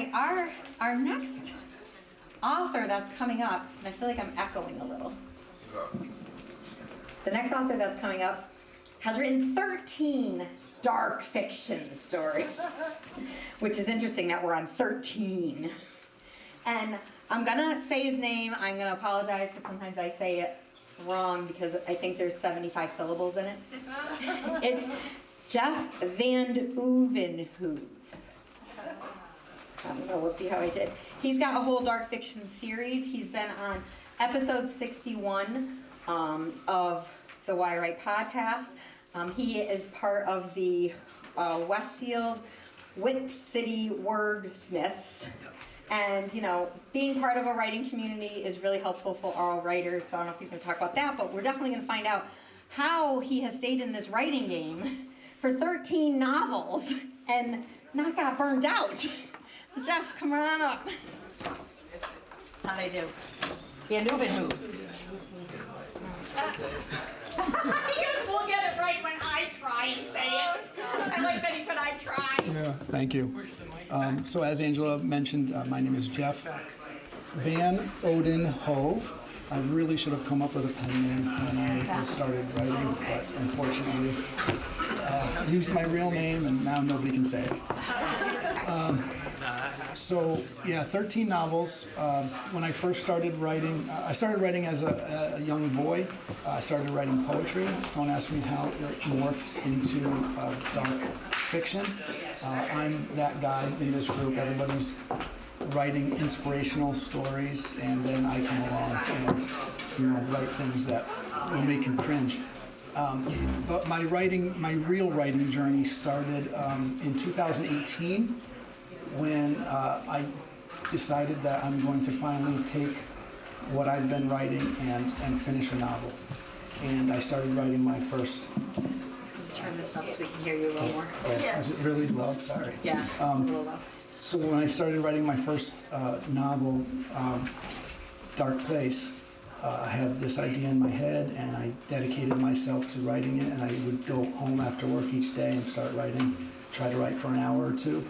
right, our next author that's coming up, and I feel like I'm echoing a little. The next author that's coming up has written 13 dark fiction stories, which is interesting that we're on 13. And I'm gonna say his name. I'm gonna apologize because sometimes I say it wrong because I think there's 75 syllables in it. It's Jeff Vanoudenhove. I don't know, we'll see how I did. He's got a whole dark fiction series. He's been on episode 61 of the yWrite podcast. He is part of the Westfield Whip City Wordsmiths. And, you know, being part of a writing community is really helpful for all writers, so I don't know if he's going to talk about that, but we're definitely going to find out how he has stayed in this writing game for 13 novels and not got burned out. Jeff, come on up. How'd I do? Vanoudenhove. You will get it right when I try and say it. I like that he put I try. Yeah, thank you. So as Angela mentioned, my name is Jeff Vanoudenhove. I really should have come up with a pen name when I started writing, but unfortunately I used my real name and now nobody can say it. So yeah, 13 novels. When I first started writing, I started writing as a young boy. I started writing poetry. Don't ask me how it morphed into dark fiction. I'm that guy in this group. Everybody's writing inspirational stories, and then I come along and write things that will make you cringe. But my real writing journey started in 2018. When I decided that I'm going to finally take what I've been writing and finish a novel. And I started writing my first... Just going to turn this up so we can hear you a little more. Is it really low? Sorry. Yeah, a little low. So when I started writing my first novel, Dark Place, I had this idea in my head and I dedicated myself to writing it, and I would go home after work each day and start writing, try to write for an hour or two.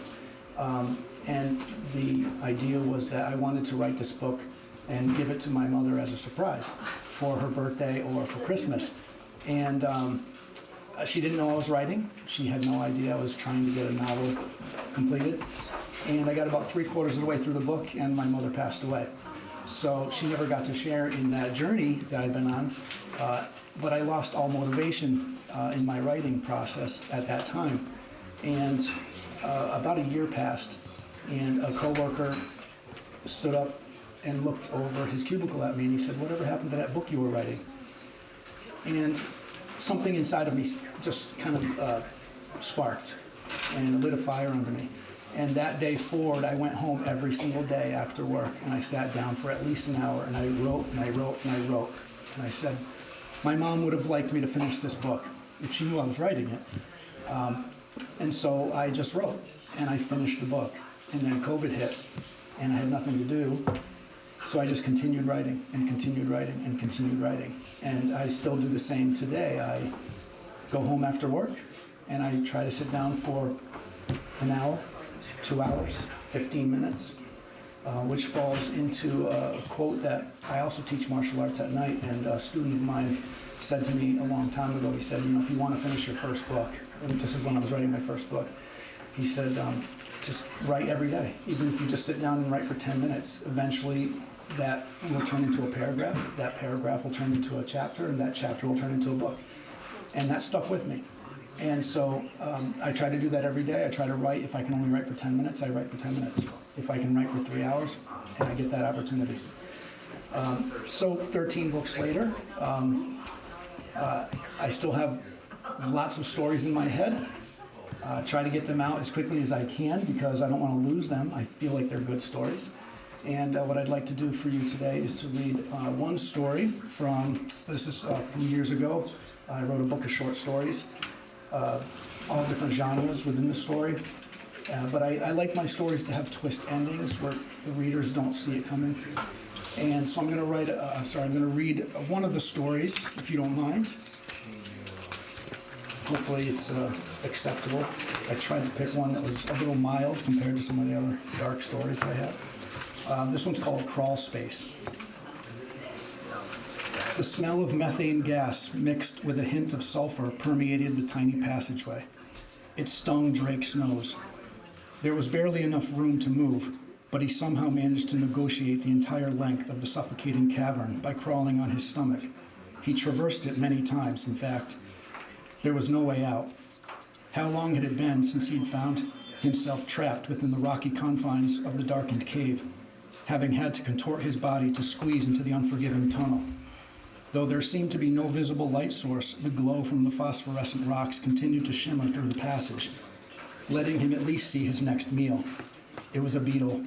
And the idea was that I wanted to write this book and give it to my mother as a surprise for her birthday or for Christmas. And she didn't know I was writing. She had no idea I was trying to get a novel completed. And I got about 3/4 of the way through the book and my mother passed away. So she never got to share in that journey that I've been on. But I lost all motivation in my writing process at that time. And about a year passed, and a coworker stood up and looked over his cubicle at me, and he said, "Whatever happened to that book you were writing?" And something inside of me just kind of sparked and lit a fire under me. And that day forward, I went home every single day after work, and I sat down for at least an hour, and I wrote, and I wrote, and I wrote. And I said, my mom would have liked me to finish this book if she knew I was writing it. And so I just wrote, and I finished the book. And then COVID hit, and I had nothing to do. So I just continued writing, and continued writing, and continued writing. And I still do the same today. I go home after work, and I try to sit down for an hour, 2 hours, 15 minutes, which falls into a quote that I also teach martial arts at night, and a student of mine said to me a long time ago, he said, if you want to finish your first book, and this is when I was writing my first book, he said, just write every day. Even if you just sit down and write for 10 minutes, eventually that will turn into a paragraph, that paragraph will turn into a chapter, and that chapter will turn into a book. And that stuck with me. And so I try to do that every day. I try to write. If I can only write for 10 minutes, I write for 10 minutes. If I can write for 3 hours, and I get that opportunity. So 13 books later, I still have lots of stories in my head. Try to get them out as quickly as I can because I don't want to lose them. I feel like they're good stories. And what I'd like to do for you today is to read one story from years ago. I wrote a book of short stories, all different genres within the story. But I like my stories to have twist endings where the readers don't see it coming. And so I'm going to read one of the stories, if you don't mind. Hopefully it's acceptable. I tried to pick one that was a little mild compared to some of the other dark stories I have. This one's called Crawl Space. The smell of methane gas mixed with a hint of sulfur permeated the tiny passageway. It stung Drake's nose. There was barely enough room to move, but he somehow managed to negotiate the entire length of the suffocating cavern by crawling on his stomach. He traversed it many times, in fact. There was no way out. How long had it been since he'd found himself trapped within the rocky confines of the darkened cave, having had to contort his body to squeeze into the unforgiving tunnel? Though there seemed to be no visible light source, the glow from the phosphorescent rocks continued to shimmer through the passage, letting him at least see his next meal. It was a beetle.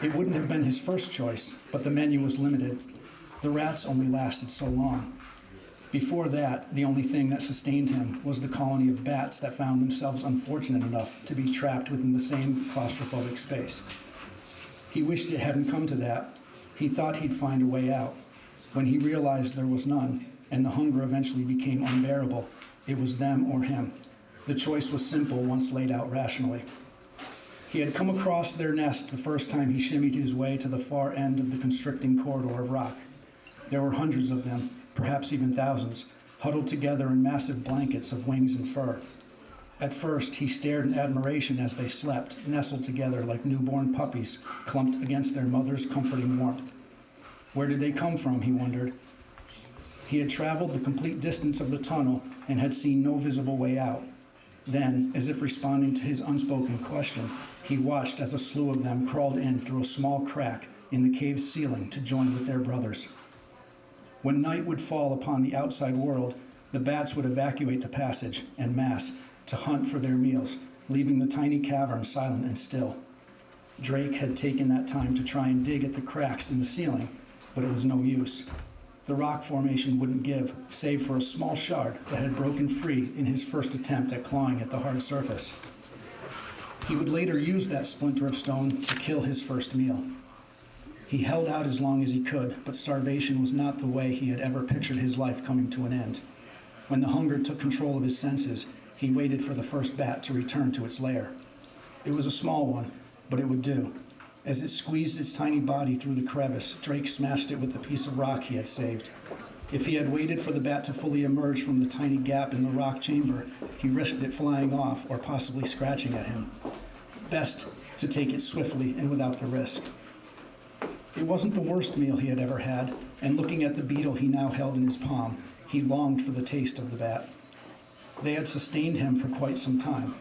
It wouldn't have been his first choice, but the menu was limited. The rats only lasted so long. Before that, the only thing that sustained him was the colony of bats that found themselves unfortunate enough to be trapped within the same claustrophobic space. He wished it hadn't come to that. He thought he'd find a way out. When he realized there was none, and the hunger eventually became unbearable, it was them or him. The choice was simple once laid out rationally. He had come across their nest the first time he shimmied his way to the far end of the constricting corridor of rock. There were hundreds of them, perhaps even thousands, huddled together in massive blankets of wings and fur. At first, he stared in admiration as they slept, nestled together like newborn puppies, clumped against their mother's comforting warmth. Where did they come from, he wondered. He had traveled the complete distance of the tunnel and had seen no visible way out. Then, as if responding to his unspoken question, he watched as a slew of them crawled in through a small crack in the cave's ceiling to join with their brothers. When night would fall upon the outside world, the bats would evacuate the passage en masse to hunt for their meals, leaving the tiny cavern silent and still. Drake had taken that time to try and dig at the cracks in the ceiling, but it was no use. The rock formation wouldn't give, save for a small shard that had broken free in his first attempt at clawing at the hard surface. He would later use that splinter of stone to kill his first meal. He held out as long as he could, but starvation was not the way he had ever pictured his life coming to an end. When the hunger took control of his senses, he waited for the first bat to return to its lair. It was a small one, but it would do. As it squeezed its tiny body through the crevice, Drake smashed it with the piece of rock he had saved. If he had waited for the bat to fully emerge from the tiny gap in the rock chamber, he risked it flying off or possibly scratching at him. Best to take it swiftly and without the risk. It wasn't the worst meal he had ever had, and looking at the beetle he now held in his palm, he longed for the taste of the bat. They had sustained him for quite some time.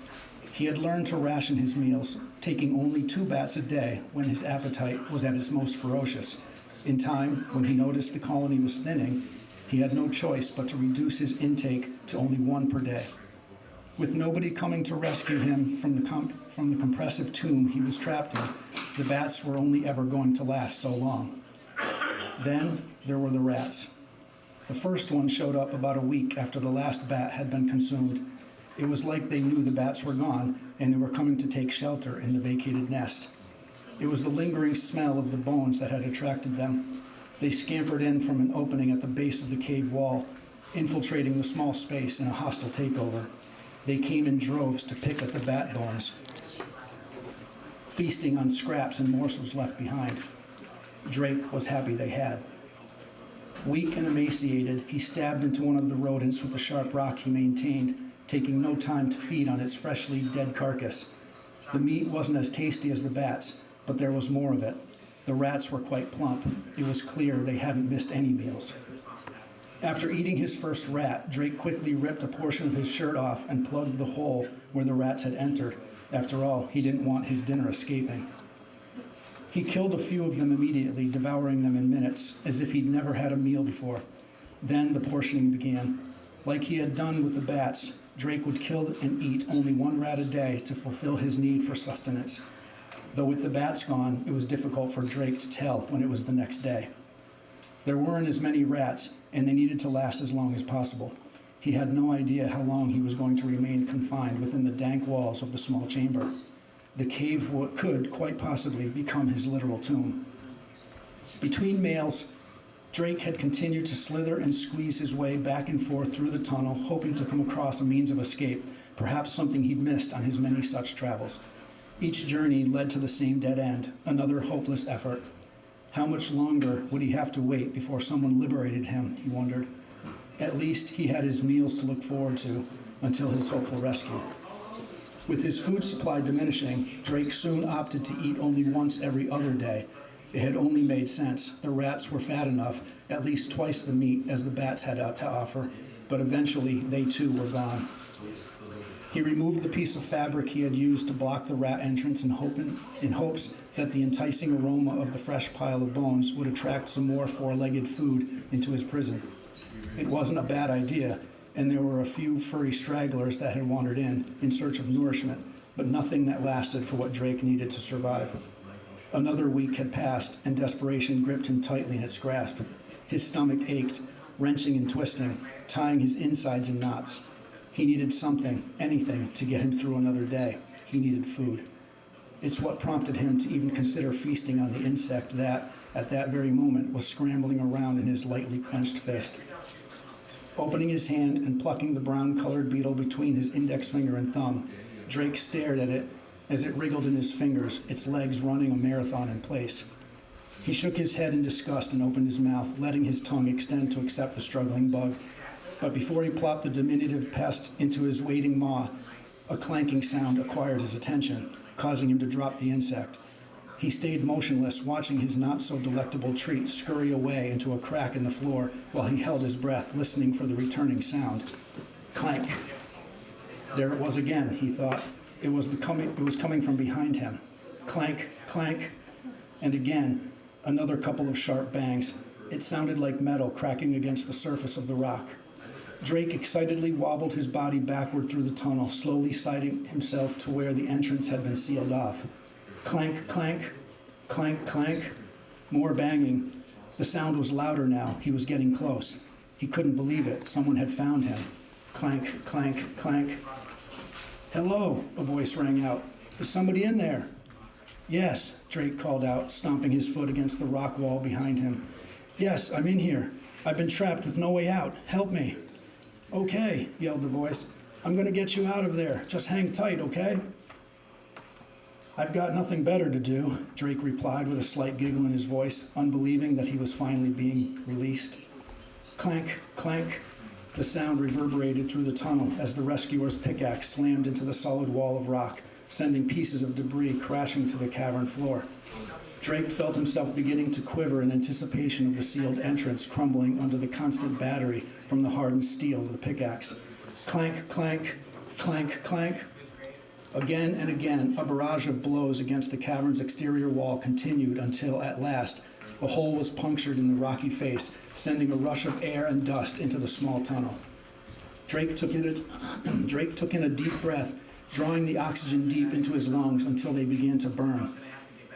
He had learned to ration his meals, taking only 2 bats a day when his appetite was at its most ferocious. In time, when he noticed the colony was thinning, he had no choice but to reduce his intake to only 1 per day. With nobody coming to rescue him from the compressive tomb he was trapped in, the bats were only ever going to last so long. Then there were the rats. The first one showed up about a week after the last bat had been consumed. It was like they knew the bats were gone and they were coming to take shelter in the vacated nest. It was the lingering smell of the bones that had attracted them. They scampered in from an opening at the base of the cave wall, infiltrating the small space in a hostile takeover. They came in droves to pick at the bat bones, feasting on scraps and morsels left behind. Drake was happy they had. Weak and emaciated, he stabbed into one of the rodents with the sharp rock he maintained, taking no time to feed on its freshly dead carcass. The meat wasn't as tasty as the bats, but there was more of it. The rats were quite plump. It was clear they hadn't missed any meals. After eating his first rat, Drake quickly ripped a portion of his shirt off and plugged the hole where the rats had entered. After all, he didn't want his dinner escaping. He killed a few of them immediately, devouring them in minutes, as if he'd never had a meal before. Then the portioning began. Like he had done with the bats, Drake would kill and eat only 1 rat a day to fulfill his need for sustenance. Though with the bats gone, it was difficult for Drake to tell when it was the next day. There weren't as many rats, and they needed to last as long as possible. He had no idea how long he was going to remain confined within the dank walls of the small chamber. The cave could, quite possibly, become his literal tomb. Between meals, Drake had continued to slither and squeeze his way back and forth through the tunnel, hoping to come across a means of escape, perhaps something he'd missed on his many such travels. Each journey led to the same dead end, another hopeless effort. How much longer would he have to wait before someone liberated him, he wondered. At least he had his meals to look forward to until his hopeful rescue. With his food supply diminishing, Drake soon opted to eat only once every other day. It had only made sense. The rats were fat enough, at least twice the meat as the bats had to offer, but eventually they too were gone. He removed the piece of fabric he had used to block the rat entrance in hopes that the enticing aroma of the fresh pile of bones would attract some more four-legged food into his prison. It wasn't a bad idea, and there were a few furry stragglers that had wandered in search of nourishment, but nothing that lasted for what Drake needed to survive. Another week had passed, and desperation gripped him tightly in its grasp. His stomach ached, wrenching and twisting, tying his insides in knots. He needed something, anything, to get him through another day. He needed food. It's what prompted him to even consider feasting on the insect that, at that very moment, was scrambling around in his lightly clenched fist. Opening his hand and plucking the brown-colored beetle between his index finger and thumb, Drake stared at it as it wriggled in his fingers, its legs running a marathon in place. He shook his head in disgust and opened his mouth, letting his tongue extend to accept the struggling bug. But before he plopped the diminutive pest into his waiting maw, a clanking sound acquired his attention, causing him to drop the insect. He stayed motionless, watching his not-so-delectable treat scurry away into a crack in the floor while he held his breath, listening for the returning sound. Clank. There it was again, he thought. It was coming from behind him. Clank, clank. And again, another couple of sharp bangs. It sounded like metal cracking against the surface of the rock. Drake excitedly wobbled his body backward through the tunnel, slowly siding himself to where the entrance had been sealed off. Clank, clank, clank, clank. More banging. The sound was louder now. He was getting close. He couldn't believe it. Someone had found him. Clank, clank, clank. Hello, a voice rang out. Is somebody in there? Yes, Drake called out, stomping his foot against the rock wall behind him. Yes, I'm in here. I've been trapped with no way out. Help me. Okay, yelled the voice. I'm going to get you out of there. Just hang tight, okay? I've got nothing better to do, Drake replied with a slight giggle in his voice, unbelieving that he was finally being released. Clank, clank. The sound reverberated through the tunnel as the rescuer's pickaxe slammed into the solid wall of rock, sending pieces of debris crashing to the cavern floor. Drake felt himself beginning to quiver in anticipation of the sealed entrance crumbling under the constant battery from the hardened steel of the pickaxe. Clank, clank, clank, clank. Again and again, a barrage of blows against the cavern's exterior wall continued until, at last, a hole was punctured in the rocky face, sending a rush of air and dust into the small tunnel. Drake took in a deep breath, drawing the oxygen deep into his lungs until they began to burn.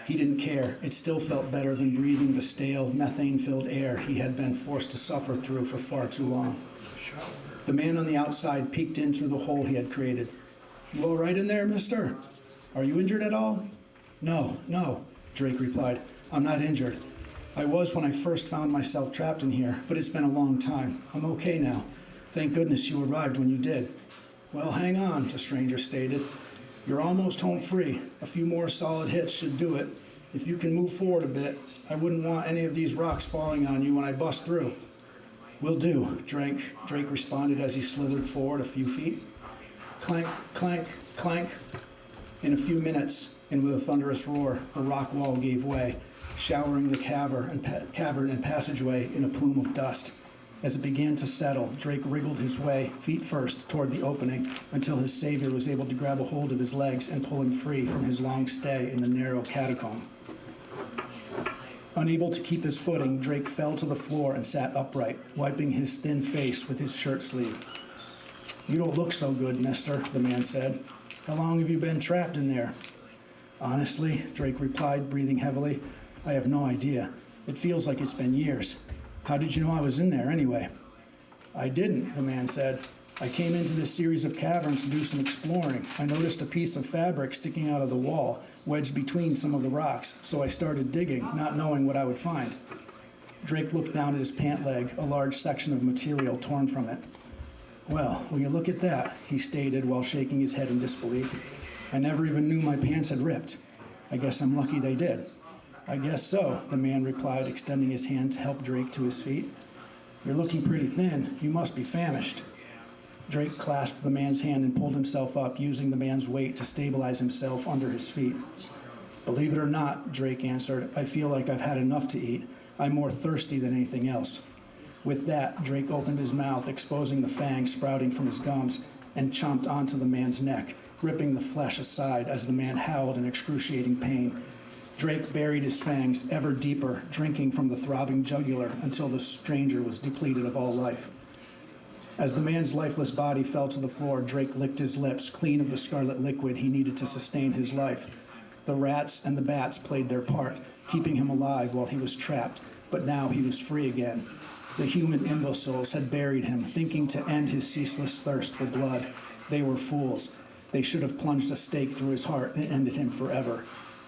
He didn't care. It still felt better than breathing the stale, methane-filled air he had been forced to suffer through for far too long. The man on the outside peeked in through the hole he had created. You all right in there, mister? Are you injured at all? No, Drake replied. I'm not injured. I was when I first found myself trapped in here, but it's been a long time. I'm okay now. Thank goodness you arrived when you did. Well, hang on, the stranger stated. You're almost home free. A few more solid hits should do it. If you can move forward a bit, I wouldn't want any of these rocks falling on you when I bust through. Will do, Drake responded as he slithered forward a few feet. Clank, clank, clank. In a few minutes, and with a thunderous roar, the rock wall gave way, showering the cavern and passageway in a plume of dust. As it began to settle, Drake wriggled his way, feet first, toward the opening until his savior was able to grab a hold of his legs and pull him free from his long stay in the narrow catacomb. Unable to keep his footing, Drake fell to the floor and sat upright, wiping his thin face with his shirt sleeve. You don't look so good, mister, the man said. How long have you been trapped in there? Honestly, Drake replied, breathing heavily, I have no idea. It feels like it's been years. How did you know I was in there anyway? I didn't, the man said. I came into this series of caverns to do some exploring. I noticed a piece of fabric sticking out of the wall, wedged between some of the rocks, so I started digging, not knowing what I would find. Drake looked down at his pant leg, a large section of material torn from it. "Well, will you look at that?" he stated while shaking his head in disbelief. "I never even knew my pants had ripped. I guess I'm lucky they did." "I guess so," the man replied, extending his hand to help Drake to his feet. "You're looking pretty thin. You must be famished." Drake clasped the man's hand and pulled himself up, using the man's weight to stabilize himself under his feet. "Believe it or not," Drake answered, "I feel like I've had enough to eat. I'm more thirsty than anything else." With that, Drake opened his mouth, exposing the fangs sprouting from his gums, and chomped onto the man's neck, ripping the flesh aside as the man howled in excruciating pain. Drake buried his fangs ever deeper, drinking from the throbbing jugular until the stranger was depleted of all life. As the man's lifeless body fell to the floor, Drake licked his lips, clean of the scarlet liquid he needed to sustain his life. The rats and the bats played their part, keeping him alive while he was trapped, but now he was free again. The human imbeciles had buried him, thinking to end his ceaseless thirst for blood. They were fools. They should have plunged a stake through his heart and ended him forever.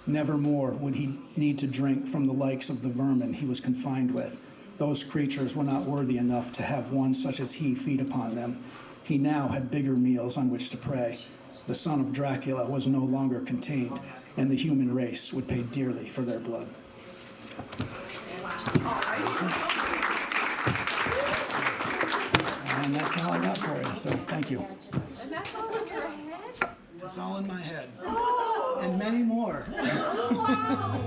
Never more would he need to drink from the likes of the vermin he was confined with. Those creatures were not worthy enough to have one such as he feed upon them. He now had bigger meals on which to prey. The son of Dracula was no longer contained, and the human race would pay dearly for their blood. And that's all I got for you, so thank you. And that's all in your head? It's all in my head. And many more. Wow.